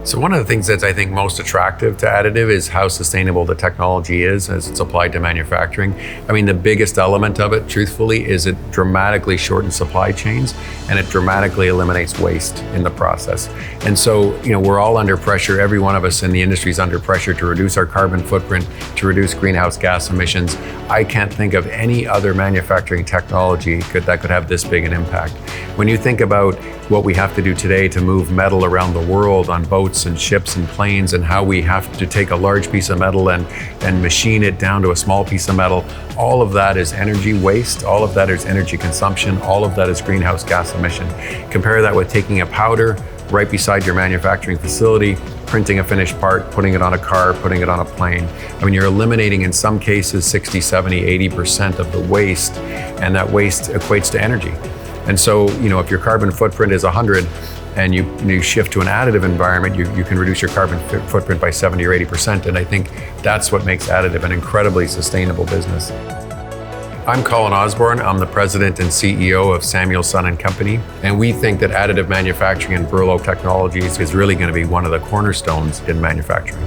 So one of the things that's I think most attractive to additive is how sustainable the technology is as it's applied to manufacturing. I mean, the biggest element of it, truthfully, is it dramatically shortens supply chains and it dramatically eliminates waste in the process. And so, we're all under pressure. Every one of us in the industry is under pressure to reduce our carbon footprint, to reduce greenhouse gas emissions. I can't think of any other manufacturing technology that could have this big an impact. When you think about what we have to do today to move metal around the world on boats and ships and planes, and how we have to take a large piece of metal and machine it down to a small piece of metal, all of that is energy waste, all of that is energy consumption, all of that is greenhouse gas emission. Compare that with taking a powder right beside your manufacturing facility, printing a finished part, putting it on a car, putting it on a plane. I mean, you're eliminating in some cases 60, 70, 80% of the waste, and that waste equates to energy. And so, if your carbon footprint is 100 and you shift to an additive environment, you can reduce your carbon footprint by 70 or 80%. And I think that's what makes additive an incredibly sustainable business. I'm Colin Osborne. I'm the president and CEO of Samuel Son & Company. And we think that additive manufacturing and Burloak Technologies is really going to be one of the cornerstones in manufacturing.